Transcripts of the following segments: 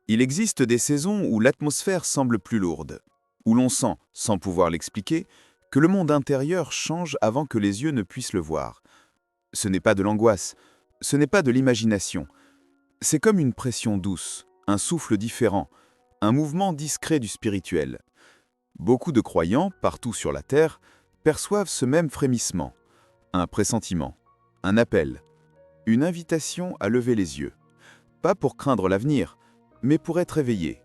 Il existe des saisons où l'atmosphère semble plus lourde, où l'on sent, sans pouvoir l'expliquer, que le monde intérieur change avant que les yeux ne puissent le voir. Ce n'est pas de l'angoisse, ce n'est pas de l'imagination. C'est comme une pression douce, un souffle différent, un mouvement discret du spirituel. Beaucoup de croyants, partout sur la terre, perçoivent ce même frémissement, un pressentiment, un appel, une invitation à lever les yeux. Pas pour craindre l'avenir, mais pour être éveillé.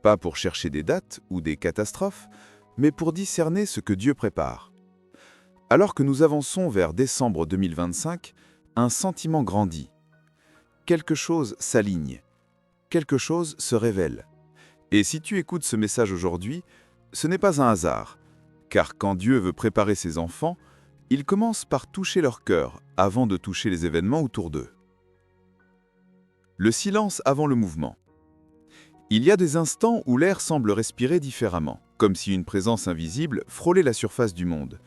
Pas pour chercher des dates ou des catastrophes, mais pour discerner ce que Dieu prépare. Alors que nous avançons vers décembre 2025, un sentiment grandit. Quelque chose s'aligne, quelque chose se révèle. Et si tu écoutes ce message aujourd'hui, ce n'est pas un hasard, car quand Dieu veut préparer ses enfants, il commence par toucher leur cœur avant de toucher les événements autour d'eux. Le silence avant le mouvement. Il y a des instants où l'air semble respirer différemment, comme si une présence invisible frôlait la surface du monde.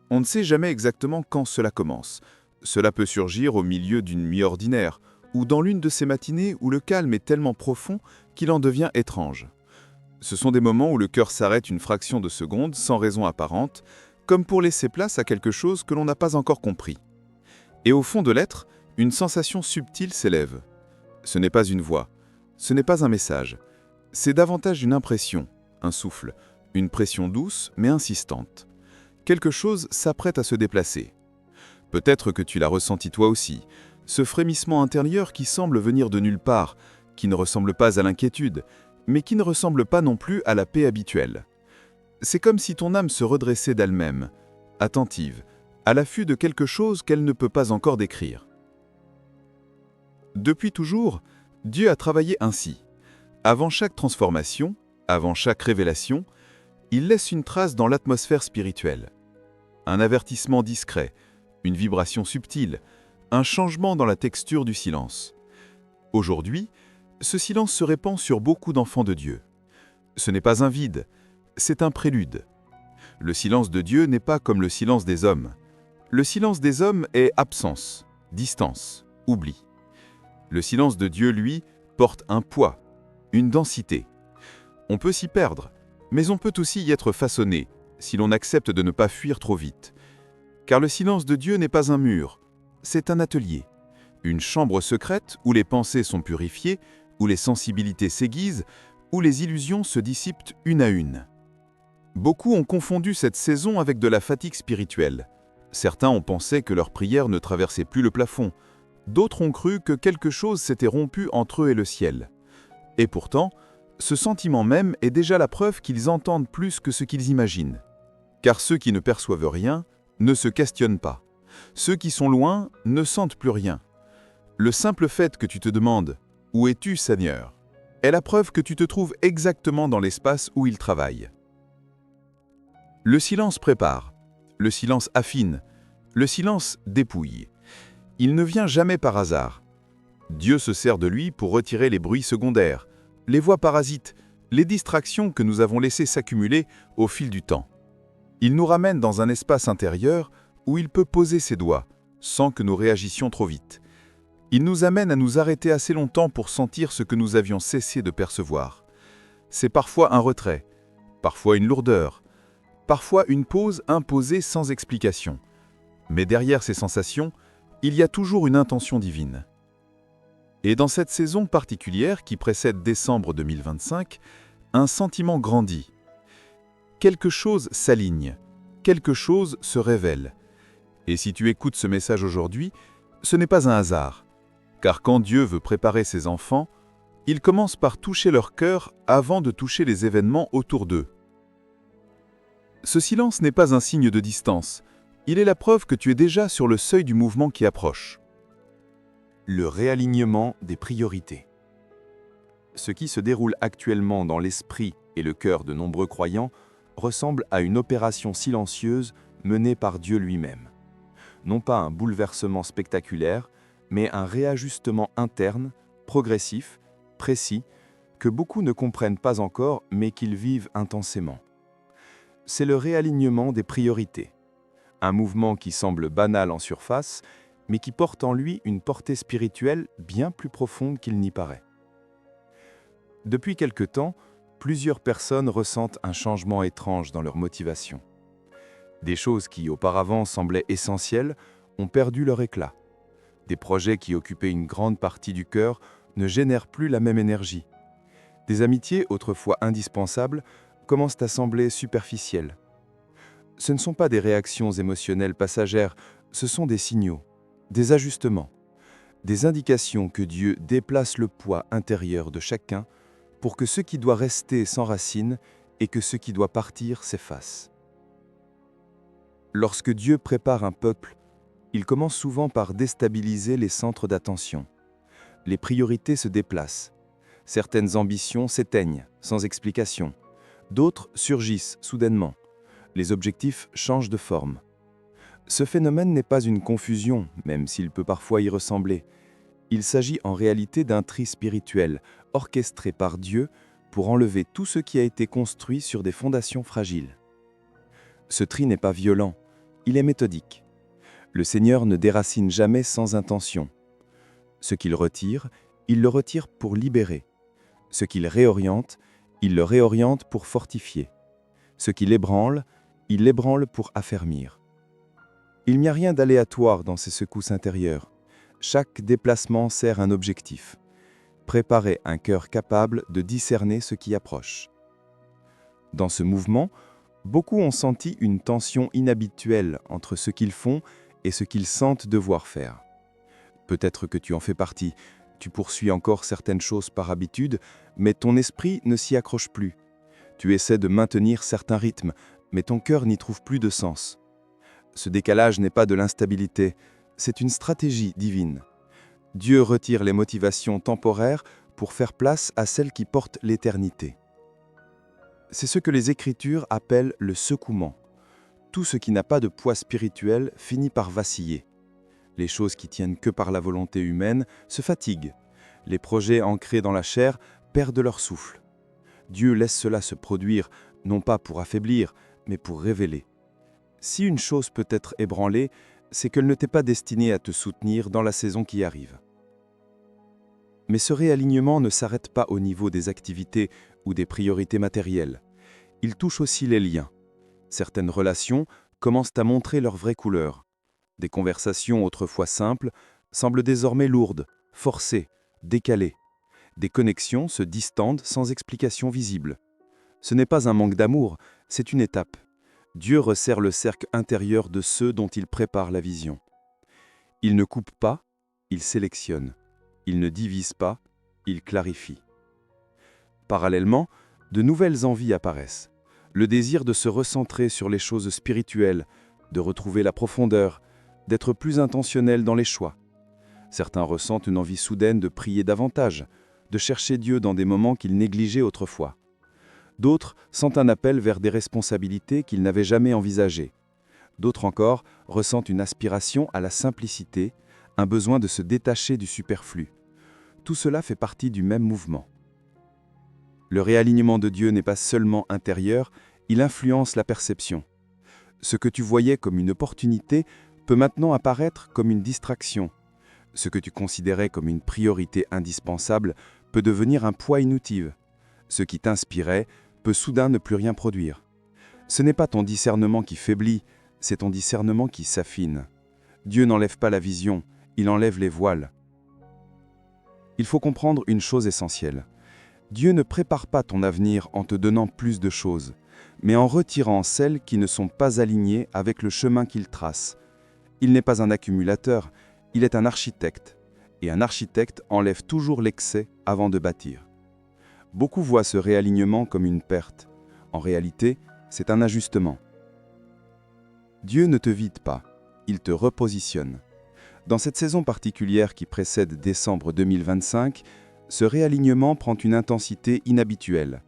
On ne sait jamais exactement quand cela commence. Cela peut surgir au milieu d'une nuit ordinaire, ou dans l'une de ces matinées où le calme est tellement profond qu'il en devient étrange. Ce sont des moments où le cœur s'arrête une fraction de seconde sans raison apparente, comme pour laisser place à quelque chose que l'on n'a pas encore compris. Et au fond de l'être, une sensation subtile s'élève. Ce n'est pas une voix, ce n'est pas un message, c'est davantage une impression, un souffle, une pression douce mais insistante. Quelque chose s'apprête à se déplacer. Peut-être que tu l'as ressenti toi aussi, ce frémissement intérieur qui semble venir de nulle part, qui ne ressemble pas à l'inquiétude, mais qui ne ressemble pas non plus à la paix habituelle. C'est comme si ton âme se redressait d'elle-même, attentive, à l'affût de quelque chose qu'elle ne peut pas encore décrire. Depuis toujours, Dieu a travaillé ainsi. Avant chaque transformation, avant chaque révélation, il laisse une trace dans l'atmosphère spirituelle. Un avertissement discret, une vibration subtile, un changement dans la texture du silence. Aujourd'hui, ce silence se répand sur beaucoup d'enfants de Dieu. Ce n'est pas un vide, c'est un prélude. Le silence de Dieu n'est pas comme le silence des hommes. Le silence des hommes est absence, distance, oubli. Le silence de Dieu, lui, porte un poids, une densité. On peut s'y perdre, mais on peut aussi y être façonné, si l'on accepte de ne pas fuir trop vite. Car le silence de Dieu n'est pas un mur, c'est un atelier, une chambre secrète où les pensées sont purifiées, où les sensibilités s'aiguisent, où les illusions se dissipent une à une. Beaucoup ont confondu cette saison avec de la fatigue spirituelle. Certains ont pensé que leur prière ne traversait plus le plafond. D'autres ont cru que quelque chose s'était rompu entre eux et le ciel. Et pourtant, ce sentiment même est déjà la preuve qu'ils entendent plus que ce qu'ils imaginent. Car ceux qui ne perçoivent rien ne se questionnent pas. Ceux qui sont loin ne sentent plus rien. Le simple fait que tu te demandes « Où es-tu, Seigneur ?» est la preuve que tu te trouves exactement dans l'espace où il travaille. Le silence prépare, le silence affine, le silence dépouille. Il ne vient jamais par hasard. Dieu se sert de lui pour retirer les bruits secondaires, les voix parasites, les distractions que nous avons laissées s'accumuler au fil du temps. Il nous ramène dans un espace intérieur où il peut poser ses doigts, sans que nous réagissions trop vite. Il nous amène à nous arrêter assez longtemps pour sentir ce que nous avions cessé de percevoir. C'est parfois un retrait, parfois une lourdeur, parfois une pause imposée sans explication. Mais derrière ces sensations, il y a toujours une intention divine. Et dans cette saison particulière qui précède décembre 2025, un sentiment grandit. Quelque chose s'aligne, quelque chose se révèle. Et si tu écoutes ce message aujourd'hui, ce n'est pas un hasard. Car quand Dieu veut préparer ses enfants, il commence par toucher leur cœur avant de toucher les événements autour d'eux. Ce silence n'est pas un signe de distance, il est la preuve que tu es déjà sur le seuil du mouvement qui approche. Le réalignement des priorités. Ce qui se déroule actuellement dans l'esprit et le cœur de nombreux croyants ressemble à une opération silencieuse menée par Dieu lui-même. Non pas un bouleversement spectaculaire, mais un réajustement interne, progressif, précis, que beaucoup ne comprennent pas encore, mais qu'ils vivent intensément. C'est le réalignement des priorités. Un mouvement qui semble banal en surface, mais qui porte en lui une portée spirituelle bien plus profonde qu'il n'y paraît. Depuis quelque temps, plusieurs personnes ressentent un changement étrange dans leur motivation. Des choses qui auparavant semblaient essentielles ont perdu leur éclat. Des projets qui occupaient une grande partie du cœur ne génèrent plus la même énergie. Des amitiés autrefois indispensables commencent à sembler superficielles. Ce ne sont pas des réactions émotionnelles passagères, ce sont des signaux, des ajustements, des indications que Dieu déplace le poids intérieur de chacun pour que ce qui doit rester s'enracine et que ce qui doit partir s'efface. Lorsque Dieu prépare un peuple, il commence souvent par déstabiliser les centres d'attention. Les priorités se déplacent. Certaines ambitions s'éteignent sans explication. D'autres surgissent soudainement. Les objectifs changent de forme. Ce phénomène n'est pas une confusion, même s'il peut parfois y ressembler. Il s'agit en réalité d'un tri spirituel, orchestré par Dieu pour enlever tout ce qui a été construit sur des fondations fragiles. Ce tri n'est pas violent, il est méthodique. Le Seigneur ne déracine jamais sans intention. Ce qu'il retire, il le retire pour libérer. Ce qu'il réoriente, il le réoriente pour fortifier. Ce qu'il ébranle, il l'ébranle pour affermir. Il n'y a rien d'aléatoire dans ces secousses intérieures. Chaque déplacement sert un objectif. Préparer un cœur capable de discerner ce qui approche. Dans ce mouvement, beaucoup ont senti une tension inhabituelle entre ce qu'ils font et ce qu'ils sentent devoir faire. Peut-être que tu en fais partie, tu poursuis encore certaines choses par habitude, mais ton esprit ne s'y accroche plus. Tu essaies de maintenir certains rythmes, mais ton cœur n'y trouve plus de sens. Ce décalage n'est pas de l'instabilité, c'est une stratégie divine. Dieu retire les motivations temporaires pour faire place à celles qui portent l'éternité. C'est ce que les Écritures appellent le secouement. Tout ce qui n'a pas de poids spirituel finit par vaciller. Les choses qui tiennent que par la volonté humaine se fatiguent. Les projets ancrés dans la chair perdent leur souffle. Dieu laisse cela se produire, non pas pour affaiblir, mais pour révéler. Si une chose peut être ébranlée, c'est qu'elle ne t'est pas destinée à te soutenir dans la saison qui arrive. Mais ce réalignement ne s'arrête pas au niveau des activités ou des priorités matérielles. Il touche aussi les liens. Certaines relations commencent à montrer leur vraie couleur. Des conversations autrefois simples semblent désormais lourdes, forcées, décalées. Des connexions se distendent sans explication visible. Ce n'est pas un manque d'amour, c'est une étape. Dieu resserre le cercle intérieur de ceux dont il prépare la vision. Il ne coupe pas, il sélectionne. Il ne divise pas, il clarifie. Parallèlement, de nouvelles envies apparaissent. Le désir de se recentrer sur les choses spirituelles, de retrouver la profondeur, d'être plus intentionnel dans les choix. Certains ressentent une envie soudaine de prier davantage, de chercher Dieu dans des moments qu'ils négligeaient autrefois. D'autres sentent un appel vers des responsabilités qu'ils n'avaient jamais envisagées. D'autres encore ressentent une aspiration à la simplicité, un besoin de se détacher du superflu. Tout cela fait partie du même mouvement. Le réalignement de Dieu n'est pas seulement intérieur, il influence la perception. Ce que tu voyais comme une opportunité peut maintenant apparaître comme une distraction. Ce que tu considérais comme une priorité indispensable peut devenir un poids inutile. Ce qui t'inspirait peut soudain ne plus rien produire. Ce n'est pas ton discernement qui faiblit, c'est ton discernement qui s'affine. Dieu n'enlève pas la vision, il enlève les voiles. Il faut comprendre une chose essentielle. Dieu ne prépare pas ton avenir en te donnant plus de choses, mais en retirant celles qui ne sont pas alignées avec le chemin qu'il trace. Il n'est pas un accumulateur, il est un architecte, et un architecte enlève toujours l'excès avant de bâtir. Beaucoup voient ce réalignement comme une perte. En réalité, c'est un ajustement. Dieu ne te vide pas, il te repositionne. Dans cette saison particulière qui précède décembre 2025, ce réalignement prend une intensité inhabituelle.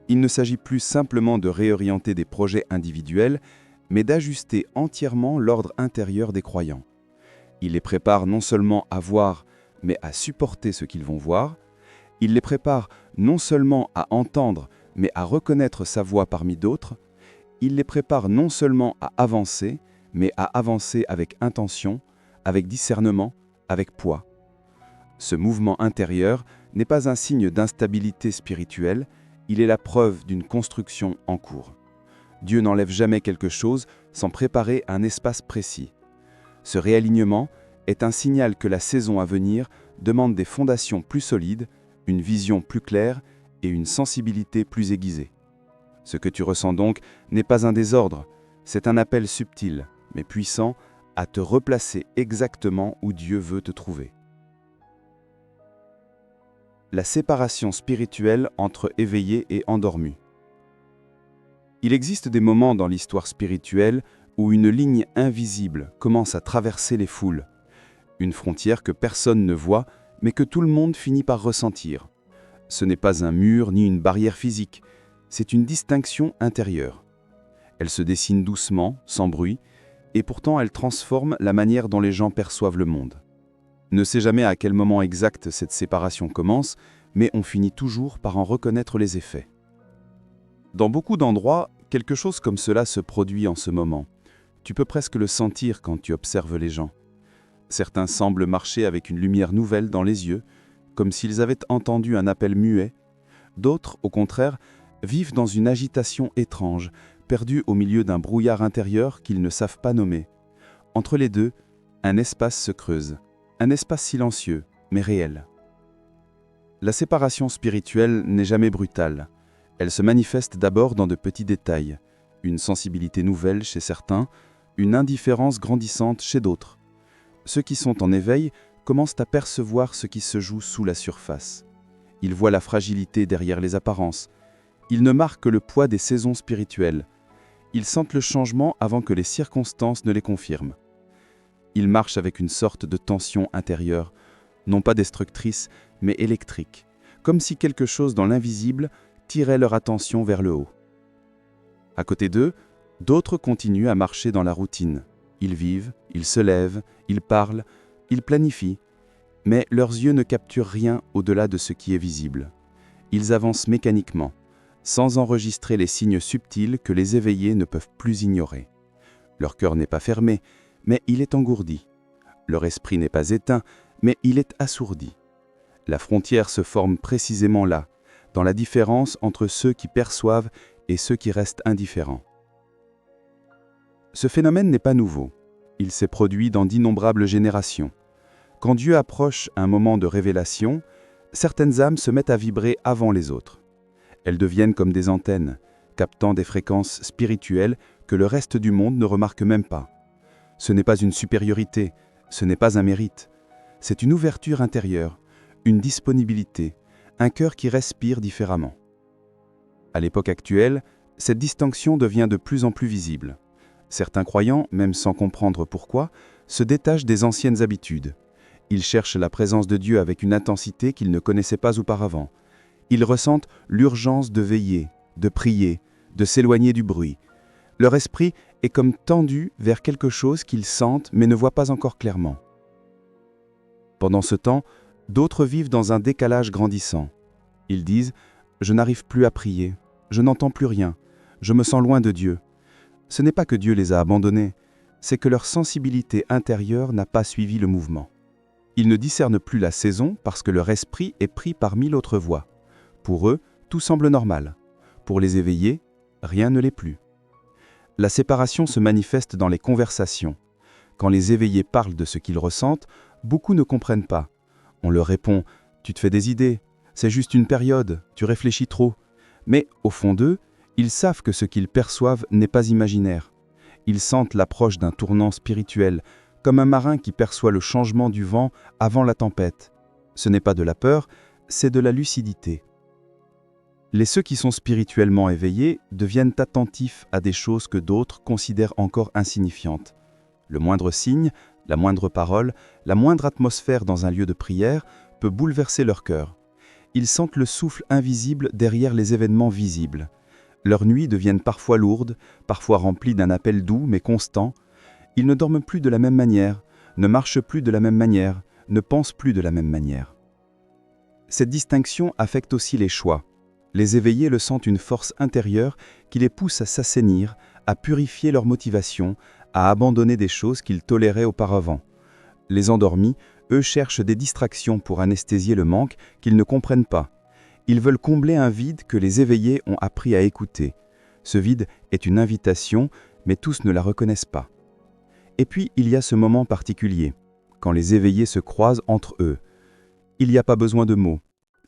Il ne s'agit plus simplement de réorienter des projets individuels, mais d'ajuster entièrement l'ordre intérieur des croyants. Il les prépare non seulement à voir, mais à supporter ce qu'ils vont voir. Il les prépare non seulement à entendre, mais à reconnaître sa voix parmi d'autres. Il les prépare non seulement à avancer, mais à avancer avec intention, avec discernement, avec poids. Ce mouvement intérieur n'est pas un signe d'instabilité spirituelle, il est la preuve d'une construction en cours. Dieu n'enlève jamais quelque chose sans préparer un espace précis. Ce réalignement est un signal que la saison à venir demande des fondations plus solides, une vision plus claire et une sensibilité plus aiguisée. Ce que tu ressens donc n'est pas un désordre, c'est un appel subtil, mais puissant, à te replacer exactement où Dieu veut te trouver. La séparation spirituelle entre éveillé et endormi. Il existe des moments dans l'histoire spirituelle où une ligne invisible commence à traverser les foules, une frontière que personne ne voit, mais que tout le monde finit par ressentir. Ce n'est pas un mur ni une barrière physique, c'est une distinction intérieure. Elle se dessine doucement, sans bruit, et pourtant elle transforme la manière dont les gens perçoivent le monde. Ne sait jamais à quel moment exact cette séparation commence, mais on finit toujours par en reconnaître les effets. Dans beaucoup d'endroits, quelque chose comme cela se produit en ce moment. Tu peux presque le sentir quand tu observes les gens. Certains semblent marcher avec une lumière nouvelle dans les yeux, comme s'ils avaient entendu un appel muet. D'autres, au contraire, vivent dans une agitation étrange, perdus au milieu d'un brouillard intérieur qu'ils ne savent pas nommer. Entre les deux, un espace se creuse, un espace silencieux, mais réel. La séparation spirituelle n'est jamais brutale. Elle se manifeste d'abord dans de petits détails, une sensibilité nouvelle chez certains, une indifférence grandissante chez d'autres. Ceux qui sont en éveil commencent à percevoir ce qui se joue sous la surface. Ils voient la fragilité derrière les apparences. Ils ne marquent que le poids des saisons spirituelles. Ils sentent le changement avant que les circonstances ne les confirment. Ils marchent avec une sorte de tension intérieure, non pas destructrice, mais électrique, comme si quelque chose dans l'invisible tirait leur attention vers le haut. À côté d'eux, d'autres continuent à marcher dans la routine. Ils vivent, ils se lèvent, ils parlent, ils planifient, mais leurs yeux ne capturent rien au-delà de ce qui est visible. Ils avancent mécaniquement, sans enregistrer les signes subtils que les éveillés ne peuvent plus ignorer. Leur cœur n'est pas fermé, mais il est engourdi. Leur esprit n'est pas éteint, mais il est assourdi. La frontière se forme précisément là, dans la différence entre ceux qui perçoivent et ceux qui restent indifférents. Ce phénomène n'est pas nouveau. Il s'est produit dans d'innombrables générations. Quand Dieu approche un moment de révélation, certaines âmes se mettent à vibrer avant les autres. Elles deviennent comme des antennes, captant des fréquences spirituelles que le reste du monde ne remarque même pas. Ce n'est pas une supériorité, ce n'est pas un mérite. C'est une ouverture intérieure, une disponibilité, un cœur qui respire différemment. À l'époque actuelle, cette distinction devient de plus en plus visible. Certains croyants, même sans comprendre pourquoi, se détachent des anciennes habitudes. Ils cherchent la présence de Dieu avec une intensité qu'ils ne connaissaient pas auparavant. Ils ressentent l'urgence de veiller, de prier, de s'éloigner du bruit. Leur esprit est comme tendu vers quelque chose qu'ils sentent mais ne voient pas encore clairement. Pendant ce temps, d'autres vivent dans un décalage grandissant. Ils disent « Je n'arrive plus à prier, je n'entends plus rien, je me sens loin de Dieu ». Ce n'est pas que Dieu les a abandonnés, c'est que leur sensibilité intérieure n'a pas suivi le mouvement. Ils ne discernent plus la saison parce que leur esprit est pris par 1000 autres voies. Pour eux, tout semble normal. Pour les éveillés, rien ne l'est plus. La séparation se manifeste dans les conversations. Quand les éveillés parlent de ce qu'ils ressentent, beaucoup ne comprennent pas. On leur répond « Tu te fais des idées, c'est juste une période, tu réfléchis trop ». Mais au fond d'eux, ils savent que ce qu'ils perçoivent n'est pas imaginaire. Ils sentent l'approche d'un tournant spirituel, comme un marin qui perçoit le changement du vent avant la tempête. Ce n'est pas de la peur, c'est de la lucidité. Ceux qui sont spirituellement éveillés deviennent attentifs à des choses que d'autres considèrent encore insignifiantes. Le moindre signe, la moindre parole, la moindre atmosphère dans un lieu de prière peut bouleverser leur cœur. Ils sentent le souffle invisible derrière les événements visibles. Leurs nuits deviennent parfois lourdes, parfois remplies d'un appel doux mais constant. Ils ne dorment plus de la même manière, ne marchent plus de la même manière, ne pensent plus de la même manière. Cette distinction affecte aussi les choix. Les éveillés le sentent une force intérieure qui les pousse à s'assainir, à purifier leur motivation, à abandonner des choses qu'ils toléraient auparavant. Les endormis Eux cherchent des distractions pour anesthésier le manque qu'ils ne comprennent pas. Ils veulent combler un vide que les éveillés ont appris à écouter. Ce vide est une invitation, mais tous ne la reconnaissent pas. Et puis, il y a ce moment particulier, quand les éveillés se croisent entre eux. Il n'y a pas besoin de mots.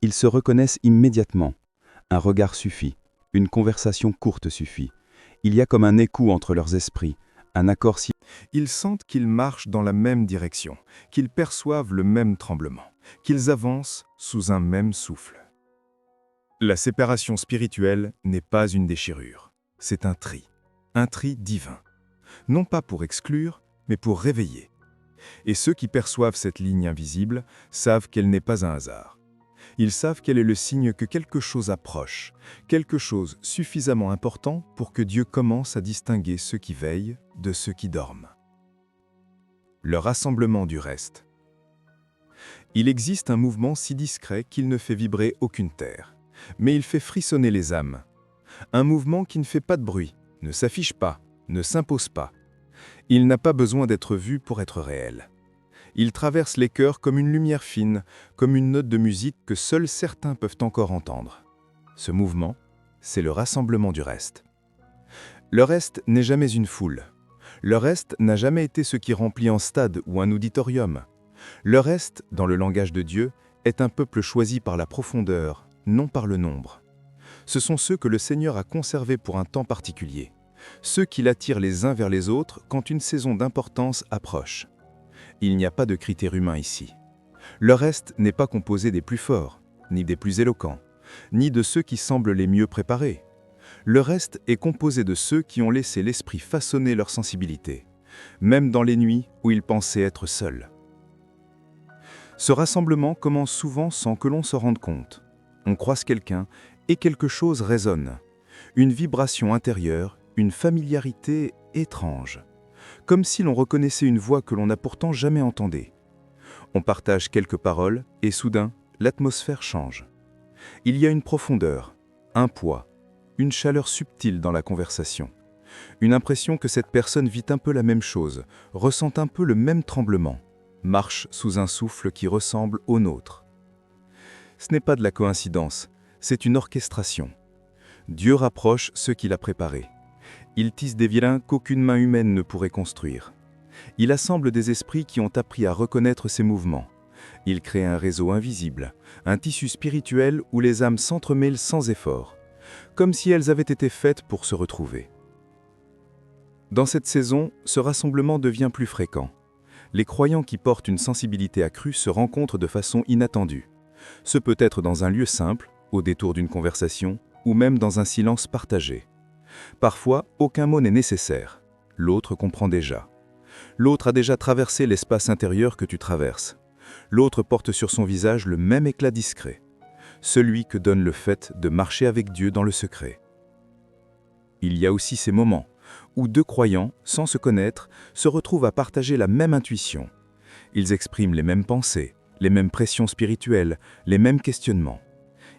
Ils se reconnaissent immédiatement. Un regard suffit. Une conversation courte suffit. Il y a comme un écho entre leurs esprits, un accord si... Ils sentent qu'ils marchent dans la même direction, qu'ils perçoivent le même tremblement, qu'ils avancent sous un même souffle. La séparation spirituelle n'est pas une déchirure, c'est un tri divin. Non pas pour exclure, mais pour réveiller. Et ceux qui perçoivent cette ligne invisible savent qu'elle n'est pas un hasard. Ils savent qu'elle est le signe que quelque chose approche, quelque chose suffisamment important pour que Dieu commence à distinguer ceux qui veillent de ceux qui dorment. Le rassemblement du reste. Il existe un mouvement si discret qu'il ne fait vibrer aucune terre, mais il fait frissonner les âmes. Un mouvement qui ne fait pas de bruit, ne s'affiche pas, ne s'impose pas. Il n'a pas besoin d'être vu pour être réel. Il traverse les cœurs comme une lumière fine, comme une note de musique que seuls certains peuvent encore entendre. Ce mouvement, c'est le rassemblement du reste. Le reste n'est jamais une foule. Le reste n'a jamais été ce qui remplit un stade ou un auditorium. Le reste, dans le langage de Dieu, est un peuple choisi par la profondeur, non par le nombre. Ce sont ceux que le Seigneur a conservés pour un temps particulier, ceux qui l'attirent les uns vers les autres quand une saison d'importance approche. Il n'y a pas de critère humain ici. Le reste n'est pas composé des plus forts, ni des plus éloquents, ni de ceux qui semblent les mieux préparés. Le reste est composé de ceux qui ont laissé l'esprit façonner leur sensibilité, même dans les nuits où ils pensaient être seuls. Ce rassemblement commence souvent sans que l'on s'en rende compte. On croise quelqu'un et quelque chose résonne. Une vibration intérieure, une familiarité étrange. Comme si l'on reconnaissait une voix que l'on n'a pourtant jamais entendue. On partage quelques paroles et soudain, l'atmosphère change. Il y a une profondeur, un poids, une chaleur subtile dans la conversation. Une impression que cette personne vit un peu la même chose, ressent un peu le même tremblement, marche sous un souffle qui ressemble au nôtre. Ce n'est pas de la coïncidence, c'est une orchestration. Dieu rapproche ceux qu'il a préparés. Il tisse des liens qu'aucune main humaine ne pourrait construire. Il assemble des esprits qui ont appris à reconnaître ses mouvements. Il crée un réseau invisible, un tissu spirituel où les âmes s'entremêlent sans effort, comme si elles avaient été faites pour se retrouver. Dans cette saison, ce rassemblement devient plus fréquent. Les croyants qui portent une sensibilité accrue se rencontrent de façon inattendue. Ce peut être dans un lieu simple, au détour d'une conversation, ou même dans un silence partagé. Parfois, aucun mot n'est nécessaire. L'autre comprend déjà. L'autre a déjà traversé l'espace intérieur que tu traverses. L'autre porte sur son visage le même éclat discret, celui que donne le fait de marcher avec Dieu dans le secret. Il y a aussi ces moments où deux croyants, sans se connaître, se retrouvent à partager la même intuition. Ils expriment les mêmes pensées, les mêmes pressions spirituelles, les mêmes questionnements.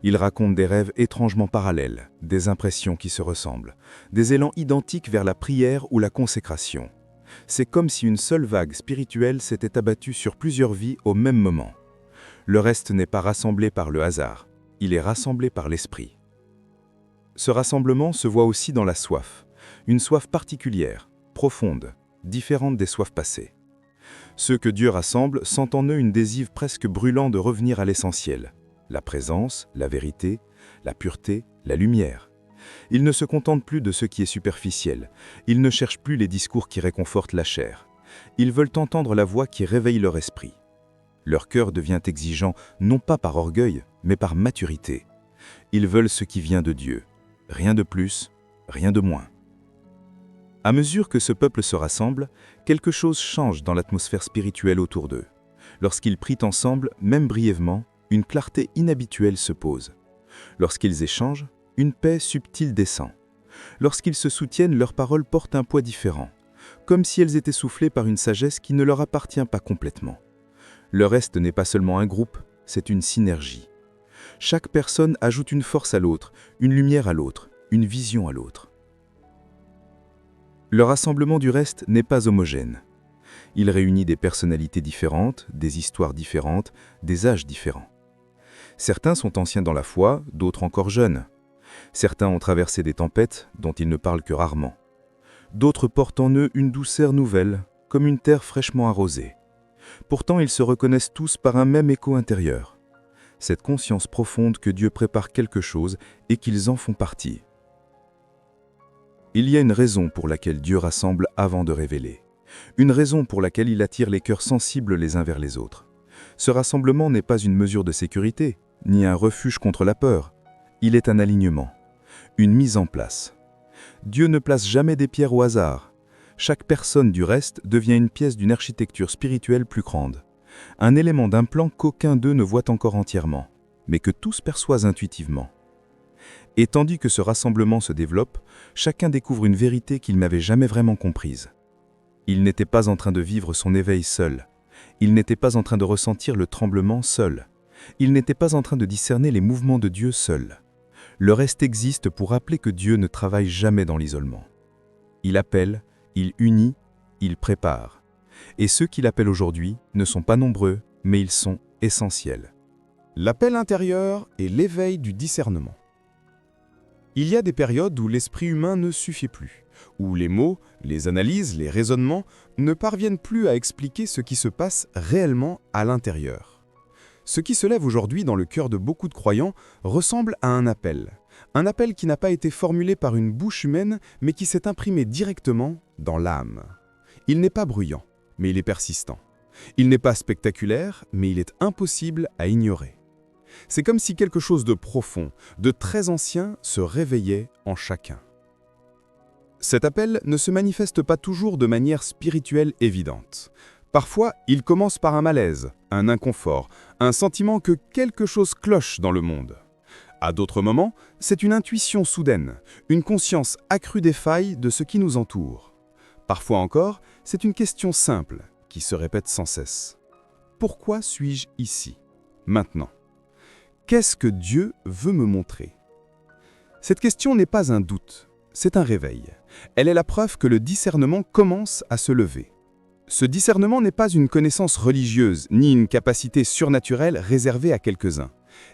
Ils racontent des rêves étrangement parallèles, des impressions qui se ressemblent, des élans identiques vers la prière ou la consécration. C'est comme si une seule vague spirituelle s'était abattue sur plusieurs vies au même moment. Le reste n'est pas rassemblé par le hasard, il est rassemblé par l'esprit. Ce rassemblement se voit aussi dans la soif, une soif particulière, profonde, différente des soifs passées. Ceux que Dieu rassemble sentent en eux une désir presque brûlant de revenir à l'essentiel. La présence, la vérité, la pureté, la lumière. Ils ne se contentent plus de ce qui est superficiel. Ils ne cherchent plus les discours qui réconfortent la chair. Ils veulent entendre la voix qui réveille leur esprit. Leur cœur devient exigeant, non pas par orgueil, mais par maturité. Ils veulent ce qui vient de Dieu. Rien de plus, rien de moins. À mesure que ce peuple se rassemble, quelque chose change dans l'atmosphère spirituelle autour d'eux. Lorsqu'ils prient ensemble, même brièvement, une clarté inhabituelle se pose. Lorsqu'ils échangent, une paix subtile descend. Lorsqu'ils se soutiennent, leurs paroles portent un poids différent, comme si elles étaient soufflées par une sagesse qui ne leur appartient pas complètement. Le reste n'est pas seulement un groupe, c'est une synergie. Chaque personne ajoute une force à l'autre, une lumière à l'autre, une vision à l'autre. Le rassemblement du reste n'est pas homogène. Il réunit des personnalités différentes, des histoires différentes, des âges différents. Certains sont anciens dans la foi, d'autres encore jeunes. Certains ont traversé des tempêtes dont ils ne parlent que rarement. D'autres portent en eux une douceur nouvelle, comme une terre fraîchement arrosée. Pourtant, ils se reconnaissent tous par un même écho intérieur. Cette conscience profonde que Dieu prépare quelque chose et qu'ils en font partie. Il y a une raison pour laquelle Dieu rassemble avant de révéler. Une raison pour laquelle il attire les cœurs sensibles les uns vers les autres. Ce rassemblement n'est pas une mesure de sécurité, ni un refuge contre la peur. Il est un alignement, une mise en place. Dieu ne place jamais des pierres au hasard. Chaque personne du reste devient une pièce d'une architecture spirituelle plus grande. Un élément d'un plan qu'aucun d'eux ne voit encore entièrement, mais que tous perçoivent intuitivement. Et tandis que ce rassemblement se développe, chacun découvre une vérité qu'il n'avait jamais vraiment comprise. Il n'était pas en train de vivre son éveil seul. Il n'était pas en train de ressentir le tremblement seul. Il n'était pas en train de discerner les mouvements de Dieu seul. Le reste existe pour rappeler que Dieu ne travaille jamais dans l'isolement. Il appelle, il unit, il prépare. Et ceux qu'il appelle aujourd'hui ne sont pas nombreux, mais ils sont essentiels. L'appel intérieur et l'éveil du discernement. Il y a des périodes où l'esprit humain ne suffit plus, où les mots, les analyses, les raisonnements ne parviennent plus à expliquer ce qui se passe réellement à l'intérieur. Ce qui se lève aujourd'hui dans le cœur de beaucoup de croyants ressemble à un appel qui n'a pas été formulé par une bouche humaine, mais qui s'est imprimé directement dans l'âme. Il n'est pas bruyant, mais il est persistant. Il n'est pas spectaculaire, mais il est impossible à ignorer. C'est comme si quelque chose de profond, de très ancien, se réveillait en chacun. Cet appel ne se manifeste pas toujours de manière spirituelle évidente. Parfois, il commence par un malaise, un inconfort, un sentiment que quelque chose cloche dans le monde. À d'autres moments, c'est une intuition soudaine, une conscience accrue des failles de ce qui nous entoure. Parfois encore, c'est une question simple qui se répète sans cesse. Pourquoi suis-je ici, maintenant ? Qu'est-ce que Dieu veut me montrer ? Cette question n'est pas un doute, c'est un réveil. Elle est la preuve que le discernement commence à se lever. Ce discernement n'est pas une connaissance religieuse, ni une capacité surnaturelle réservée à quelques-uns.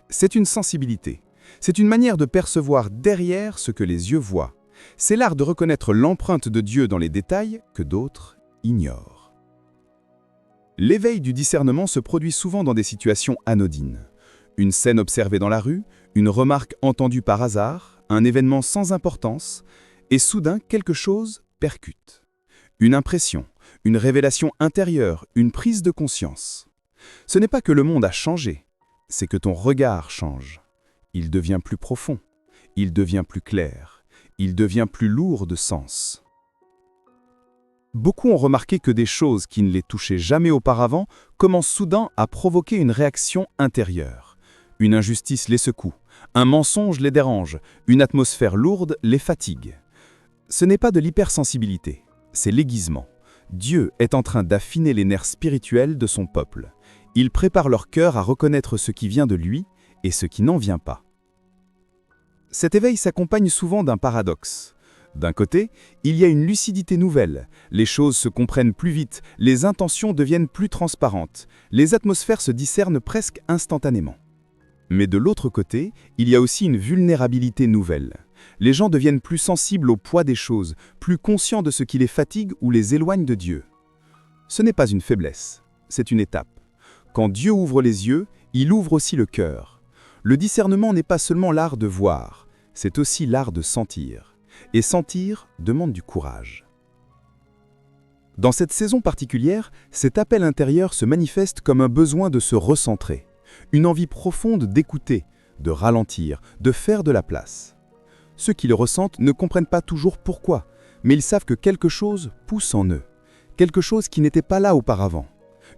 C'est une sensibilité. C'est une manière de percevoir derrière ce que les yeux voient. C'est l'art de reconnaître l'empreinte de Dieu dans les détails que d'autres ignorent. L'éveil du discernement se produit souvent dans des situations anodines. Une scène observée dans la rue, une remarque entendue par hasard, un événement sans importance, et soudain quelque chose percute. Une impression, une révélation intérieure, une prise de conscience. Ce n'est pas que le monde a changé, c'est que ton regard change. Il devient plus profond, il devient plus clair, il devient plus lourd de sens. Beaucoup ont remarqué que des choses qui ne les touchaient jamais auparavant commencent soudain à provoquer une réaction intérieure. Une injustice les secoue, un mensonge les dérange, une atmosphère lourde les fatigue. Ce n'est pas de l'hypersensibilité, c'est l'aiguisement. Dieu est en train d'affiner les nerfs spirituels de son peuple. Il prépare leur cœur à reconnaître ce qui vient de lui et ce qui n'en vient pas. Cet éveil s'accompagne souvent d'un paradoxe. D'un côté, il y a une lucidité nouvelle, les choses se comprennent plus vite, les intentions deviennent plus transparentes, les atmosphères se discernent presque instantanément. Mais de l'autre côté, il y a aussi une vulnérabilité nouvelle. Les gens deviennent plus sensibles au poids des choses, plus conscients de ce qui les fatigue ou les éloigne de Dieu. Ce n'est pas une faiblesse, c'est une étape. Quand Dieu ouvre les yeux, il ouvre aussi le cœur. Le discernement n'est pas seulement l'art de voir, c'est aussi l'art de sentir. Et sentir demande du courage. Dans cette saison particulière, cet appel intérieur se manifeste comme un besoin de se recentrer, une envie profonde d'écouter, de ralentir, de faire de la place. Ceux qui le ressentent ne comprennent pas toujours pourquoi, mais ils savent que quelque chose pousse en eux, quelque chose qui n'était pas là auparavant.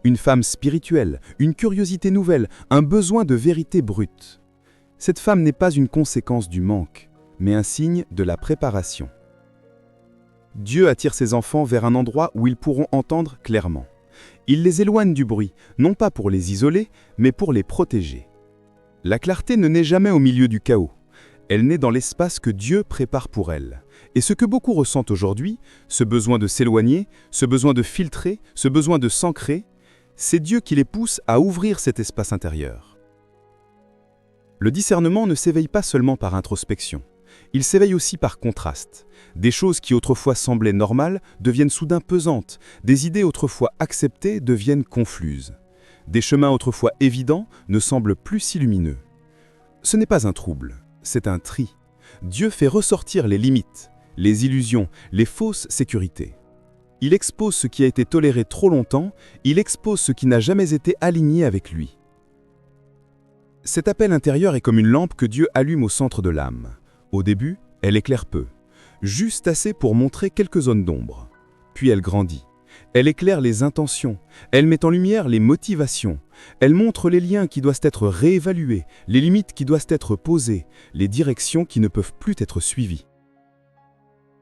Une femme spirituelle, une curiosité nouvelle, un besoin de vérité brute. Cette femme n'est pas une conséquence du manque, mais un signe de la préparation. Dieu attire ses enfants vers un endroit où ils pourront entendre clairement. Il les éloigne du bruit, non pas pour les isoler, mais pour les protéger. La clarté ne naît jamais au milieu du chaos. Elle naît dans l'espace que Dieu prépare pour elle, Et ce que beaucoup ressentent aujourd'hui, ce besoin de s'éloigner, ce besoin de filtrer, ce besoin de s'ancrer, c'est Dieu qui les pousse à ouvrir cet espace intérieur. Le discernement ne s'éveille pas seulement par introspection. Il s'éveille aussi par contraste. Des choses qui autrefois semblaient normales deviennent soudain pesantes. Des idées autrefois acceptées deviennent confuses. Des chemins autrefois évidents ne semblent plus si lumineux. Ce n'est pas un trouble, c'est un tri. Dieu fait ressortir les limites, les illusions, les fausses sécurités. Il expose ce qui a été toléré trop longtemps, il expose ce qui n'a jamais été aligné avec lui. Cet appel intérieur est comme une lampe que Dieu allume au centre de l'âme. Au début, elle éclaire peu, juste assez pour montrer quelques zones d'ombre. Puis elle grandit. Elle éclaire les intentions, elle met en lumière les motivations, elle montre les liens qui doivent être réévalués, les limites qui doivent être posées, les directions qui ne peuvent plus être suivies.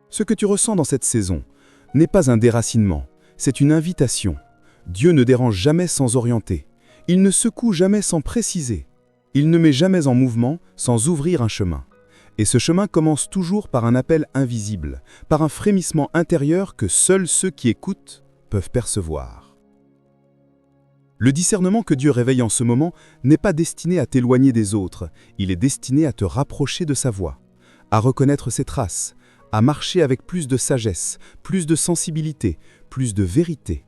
Ce que tu ressens dans cette saison n'est pas un déracinement, c'est une invitation. Dieu ne dérange jamais sans orienter, il ne secoue jamais sans préciser, il ne met jamais en mouvement sans ouvrir un chemin. Et ce chemin commence toujours par un appel invisible, par un frémissement intérieur que seuls ceux qui écoutent peuvent percevoir. Le discernement que Dieu réveille en ce moment n'est pas destiné à t'éloigner des autres, il est destiné à te rapprocher de sa voix, à reconnaître ses traces, à marcher avec plus de sagesse, plus de sensibilité, plus de vérité.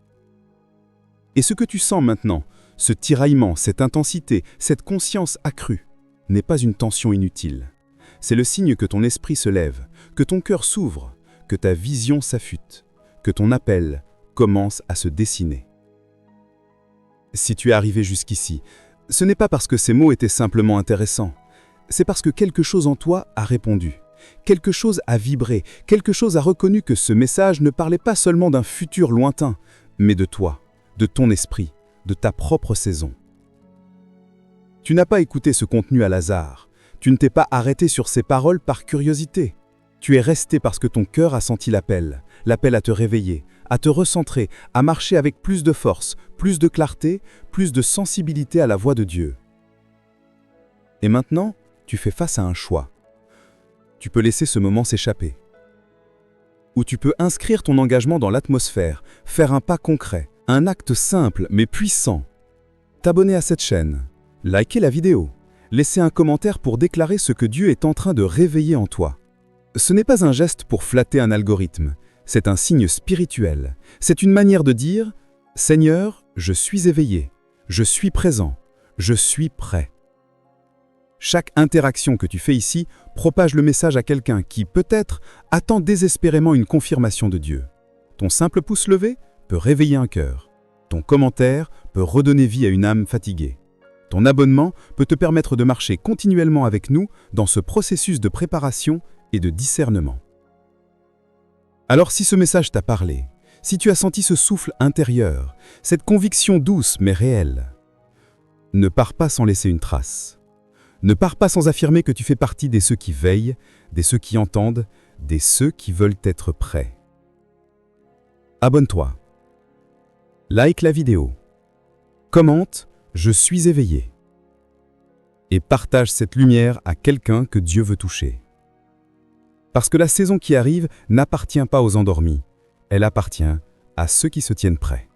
Et ce que tu sens maintenant, ce tiraillement, cette intensité, cette conscience accrue, n'est pas une tension inutile. C'est le signe que ton esprit se lève, que ton cœur s'ouvre, que ta vision s'affûte, que ton appel commence à se dessiner. Si tu es arrivé jusqu'ici, ce n'est pas parce que ces mots étaient simplement intéressants, c'est parce que quelque chose en toi a répondu, quelque chose a vibré, quelque chose a reconnu que ce message ne parlait pas seulement d'un futur lointain, mais de toi, de ton esprit, de ta propre saison. Tu n'as pas écouté ce contenu à hasard. Tu ne t'es pas arrêté sur ces paroles par curiosité. Tu es resté parce que ton cœur a senti l'appel à te réveiller, à te recentrer, à marcher avec plus de force, plus de clarté, plus de sensibilité à la voix de Dieu. Et maintenant, tu fais face à un choix. Tu peux laisser ce moment s'échapper. Ou tu peux inscrire ton engagement dans l'atmosphère, faire un pas concret, un acte simple mais puissant. T'abonner à cette chaîne, liker la vidéo. Laissez un commentaire pour déclarer ce que Dieu est en train de réveiller en toi. Ce n'est pas un geste pour flatter un algorithme, c'est un signe spirituel. C'est une manière de dire « Seigneur, je suis éveillé, je suis présent, je suis prêt ». Chaque interaction que tu fais ici propage le message à quelqu'un qui, peut-être, attend désespérément une confirmation de Dieu. Ton simple pouce levé peut réveiller un cœur. Ton commentaire peut redonner vie à une âme fatiguée. Ton abonnement peut te permettre de marcher continuellement avec nous dans ce processus de préparation et de discernement. Alors si ce message t'a parlé, si tu as senti ce souffle intérieur, cette conviction douce mais réelle, ne pars pas sans laisser une trace. Ne pars pas sans affirmer que tu fais partie des ceux qui veillent, des ceux qui entendent, des ceux qui veulent être prêts. Abonne-toi. Like la vidéo. Commente. Je suis éveillé. Et partage cette lumière à quelqu'un que Dieu veut toucher. Parce que la saison qui arrive n'appartient pas aux endormis, elle appartient à ceux qui se tiennent prêts.